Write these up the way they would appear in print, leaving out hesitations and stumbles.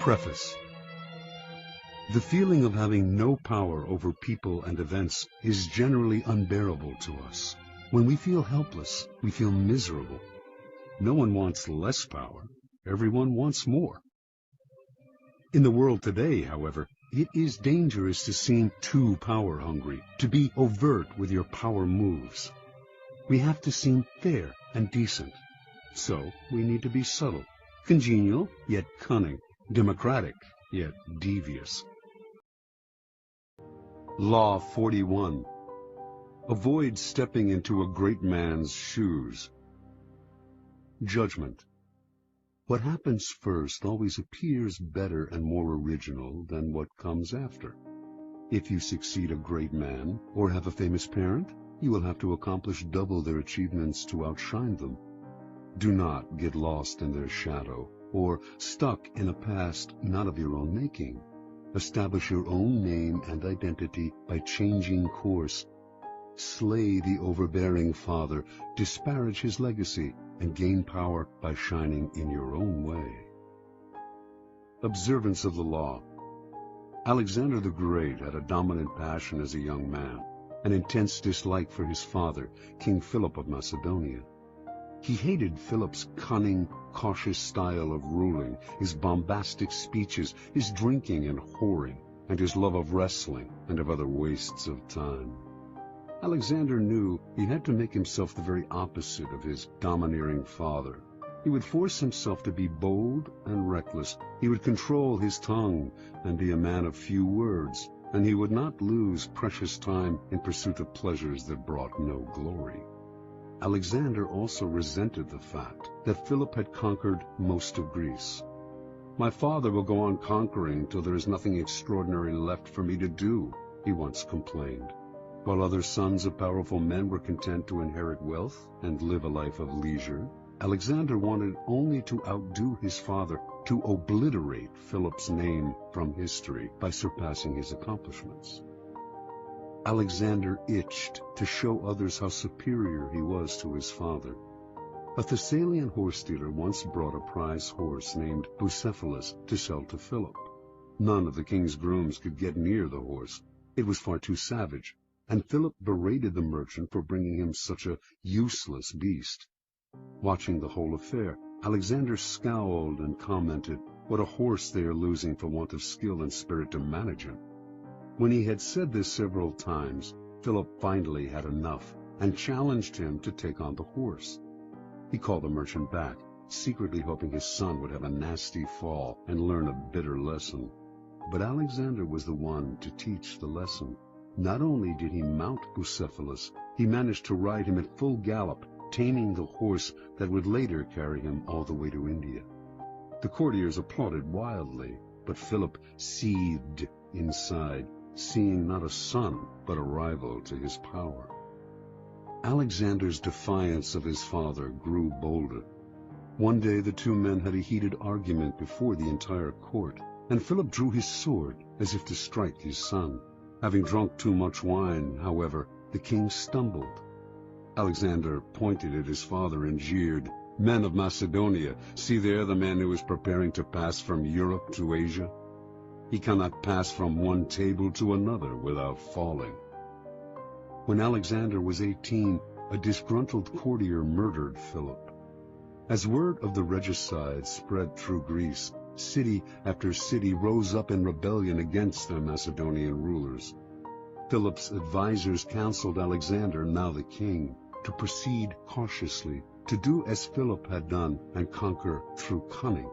Preface. The feeling of having no power over people and events is generally unbearable to us. When we feel helpless, we feel miserable. No one wants less power. Everyone wants more. In the world today, however, it is dangerous to seem too power-hungry, to be overt with your power moves. We have to seem fair and decent. So we need to be subtle, congenial yet cunning, democratic yet devious. Law 41. Avoid stepping into a great man's shoes. Judgment. What happens first always appears better and more original than what comes after. If you succeed a great man or have a famous parent, you will have to accomplish double their achievements to outshine them. Do not get lost in their shadow or stuck in a past not of your own making. Establish your own name and identity by changing course. Slay the overbearing father, disparage his legacy, and gain power by shining in your own way. Observance of the law. Alexander the Great had a dominant passion as a young man, an intense dislike for his father, King Philip of Macedonia. He hated Philip's cunning, cautious style of ruling, his bombastic speeches, his drinking and whoring, and his love of wrestling and of other wastes of time. Alexander knew he had to make himself the very opposite of his domineering father. He would force himself to be bold and reckless. He would control his tongue and be a man of few words, and he would not lose precious time in pursuit of pleasures that brought no glory. Alexander also resented the fact that Philip had conquered most of Greece. "My father will go on conquering till there is nothing extraordinary left for me to do," he once complained. While other sons of powerful men were content to inherit wealth and live a life of leisure, Alexander wanted only to outdo his father, to obliterate Philip's name from history by surpassing his accomplishments. Alexander itched to show others how superior he was to his father. A Thessalian horse dealer once brought a prize horse named Bucephalus to sell to Philip. None of the king's grooms could get near the horse. It was far too savage, and Philip berated the merchant for bringing him such a useless beast. Watching the whole affair, Alexander scowled and commented, "What a horse they are losing for want of skill and spirit to manage him." When he had said this several times, Philip finally had enough and challenged him to take on the horse. He called the merchant back, secretly hoping his son would have a nasty fall and learn a bitter lesson. But Alexander was the one to teach the lesson. Not only did he mount Bucephalus, he managed to ride him at full gallop, taming the horse that would later carry him all the way to India. The courtiers applauded wildly, but Philip seethed inside, seeing not a son but a rival to his power. Alexander's defiance of his father grew bolder. One day the two men had a heated argument before the entire court, and Philip drew his sword as if to strike his son. Having drunk too much wine, however, the king stumbled. Alexander pointed at his father and jeered, "Men of Macedonia, see there the man who is preparing to pass from Europe to Asia. He cannot pass from one table to another without falling." When Alexander was 18, a disgruntled courtier murdered Philip. As word of the regicide spread through Greece, city after city rose up in rebellion against their Macedonian rulers. Philip's advisers counseled Alexander, now the king, to proceed cautiously, to do as Philip had done and conquer through cunning.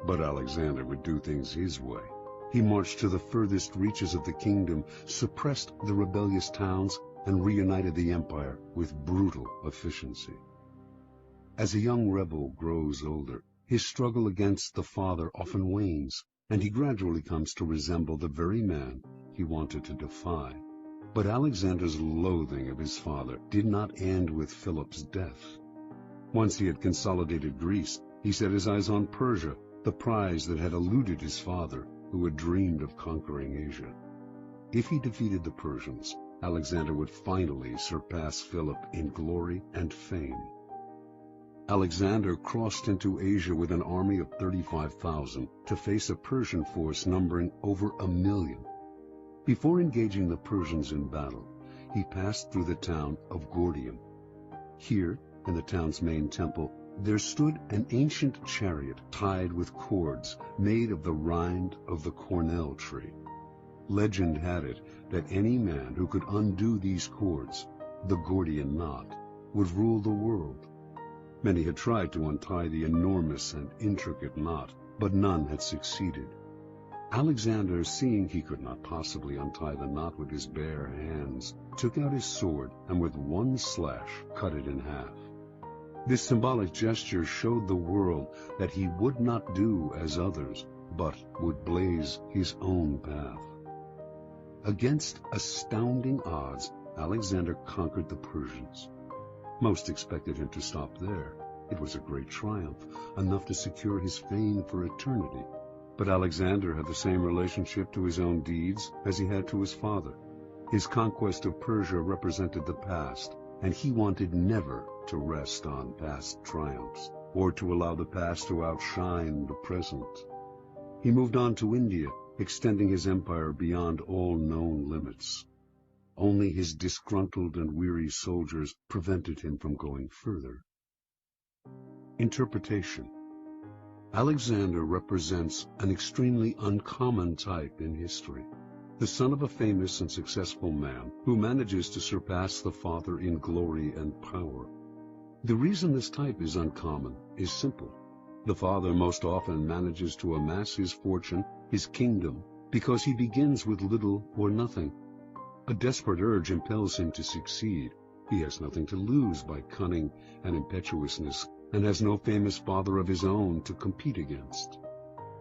But Alexander would do things his way. He marched to the furthest reaches of the kingdom, suppressed the rebellious towns, and reunited the empire with brutal efficiency. As a young rebel grows older, his struggle against the father often wanes, and he gradually comes to resemble the very man he wanted to defy. But Alexander's loathing of his father did not end with Philip's death. Once he had consolidated Greece, he set his eyes on Persia, the prize that had eluded his father, who had dreamed of conquering Asia. If he defeated the Persians, Alexander would finally surpass Philip in glory and fame. Alexander crossed into Asia with an army of 35,000 to face a Persian force numbering over 1 million. Before engaging the Persians in battle, he passed through the town of Gordium. Here, in the town's main temple, there stood an ancient chariot tied with cords made of the rind of the cornel tree. Legend had it that any man who could undo these cords, the Gordian knot, would rule the world. Many had tried to untie the enormous and intricate knot, but none had succeeded. Alexander, seeing he could not possibly untie the knot with his bare hands, took out his sword and with one slash cut it in half. This symbolic gesture showed the world that he would not do as others, but would blaze his own path. Against astounding odds, Alexander conquered the Persians. Most expected him to stop there. It was a great triumph, enough to secure his fame for eternity. But Alexander had the same relationship to his own deeds as he had to his father. His conquest of Persia represented the past, and he wanted never to rest on past triumphs, or to allow the past to outshine the present. He moved on to India, extending his empire beyond all known limits. Only his disgruntled and weary soldiers prevented him from going further. Interpretation. Alexander represents an extremely uncommon type in history, the son of a famous and successful man who manages to surpass the father in glory and power. The reason this type is uncommon is simple. The father most often manages to amass his fortune, his kingdom, because he begins with little or nothing. A desperate urge impels him to succeed. He has nothing to lose by cunning and impetuousness, and has no famous father of his own to compete against.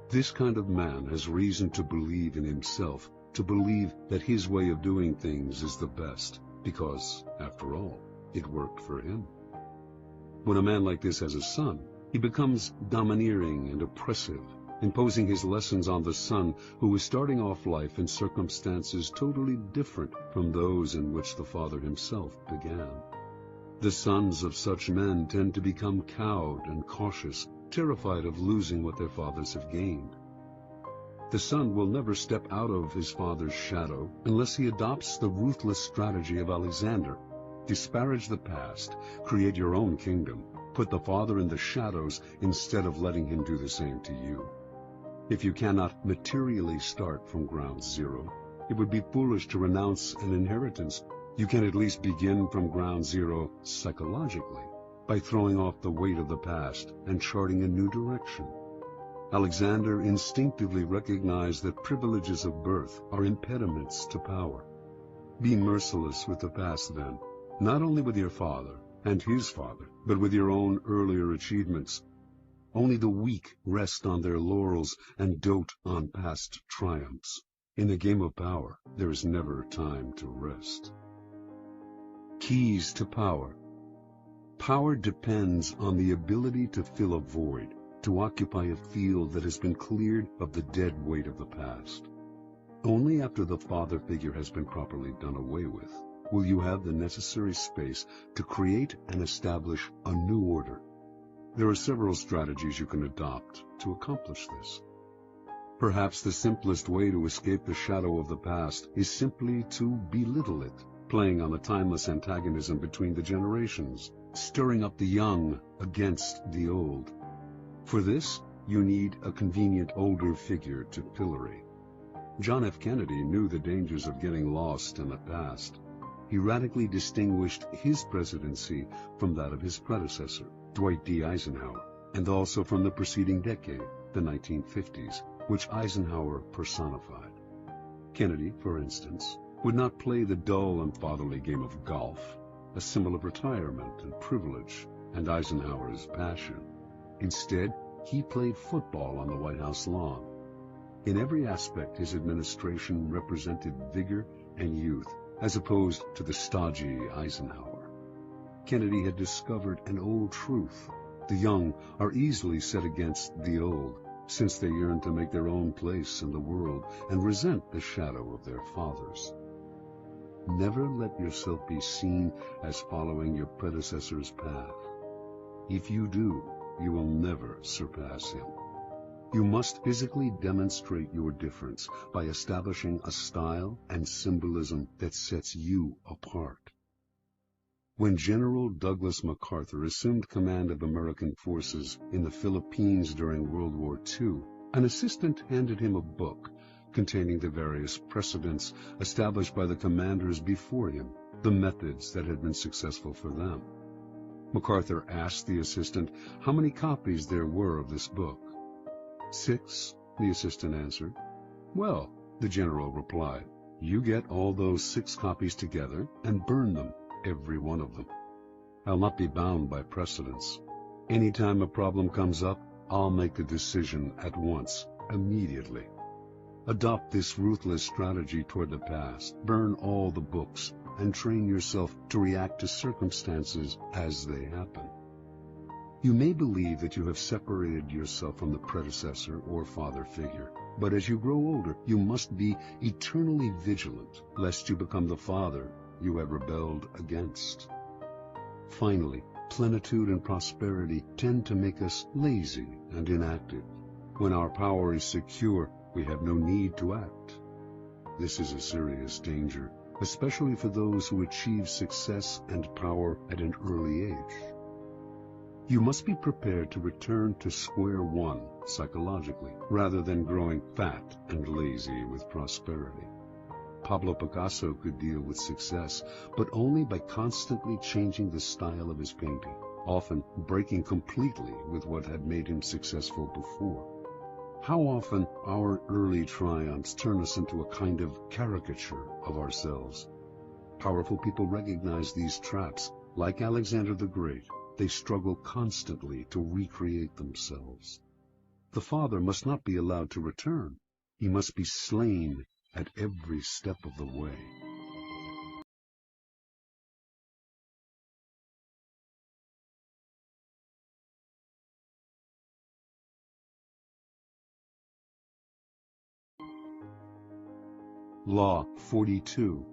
This kind of man has reason to believe in himself, to believe that his way of doing things is the best, because, after all, it worked for him. When a man like this has a son, he becomes domineering and oppressive, imposing his lessons on the son who is starting off life in circumstances totally different from those in which the father himself began. The sons of such men tend to become cowed and cautious, terrified of losing what their fathers have gained. The son will never step out of his father's shadow unless he adopts the ruthless strategy of Alexander. Disparage the past, create your own kingdom, put the father in the shadows instead of letting him do the same to you. If you cannot materially start from ground zero, it would be foolish to renounce an inheritance. You can at least begin from ground zero psychologically, by throwing off the weight of the past and charting a new direction. Alexander instinctively recognized that privileges of birth are impediments to power. Be merciless with the past then, not only with your father and his father, but with your own earlier achievements. Only the weak rest on their laurels and dote on past triumphs. In the game of power, there is never time to rest. Keys to power. Power depends on the ability to fill a void, to occupy a field that has been cleared of the dead weight of the past. Only after the father figure has been properly done away with will you have the necessary space to create and establish a new order. There are several strategies you can adopt to accomplish this. Perhaps the simplest way to escape the shadow of the past is simply to belittle it, playing on the timeless antagonism between the generations, stirring up the young against the old. For this, you need a convenient older figure to pillory. John F. Kennedy knew the dangers of getting lost in the past. He radically distinguished his presidency from that of his predecessor, Dwight D. Eisenhower, and also from the preceding decade, the 1950s, which Eisenhower personified. Kennedy, for instance, would not play the dull and fatherly game of golf, a symbol of retirement and privilege, and Eisenhower's passion. Instead, he played football on the White House lawn. In every aspect, his administration represented vigor and youth, as opposed to the stodgy Eisenhower. Kennedy had discovered an old truth. The young are easily set against the old, since they yearn to make their own place in the world and resent the shadow of their fathers. Never let yourself be seen as following your predecessor's path. If you do, you will never surpass him. You must physically demonstrate your difference by establishing a style and symbolism that sets you apart. When General Douglas MacArthur assumed command of American forces in the Philippines during World War II, an assistant handed him a book containing the various precedents established by the commanders before him, the methods that had been successful for them. MacArthur asked the assistant how many copies there were of this book. 6, the assistant answered. Well, the general replied, you get all those 6 copies together and burn them, every one of them. I'll not be bound by precedents. Anytime a problem comes up, I'll make the decision at once, immediately. Adopt this ruthless strategy toward the past. Burn all the books and train yourself to react to circumstances as they happen. You may believe that you have separated yourself from the predecessor or father figure, but as you grow older, you must be eternally vigilant, lest you become the father you have rebelled against. Finally, plenitude and prosperity tend to make us lazy and inactive. When our power is secure, we have no need to act. This is a serious danger, especially for those who achieve success and power at an early age. You must be prepared to return to square one psychologically, rather than growing fat and lazy with prosperity. Pablo Picasso could deal with success, but only by constantly changing the style of his painting, often breaking completely with what had made him successful before. How often our early triumphs turn us into a kind of caricature of ourselves. Powerful people recognize these traps. Like Alexander the Great, they struggle constantly to recreate themselves. The father must not be allowed to return. He must be slain at every step of the way. Law 42.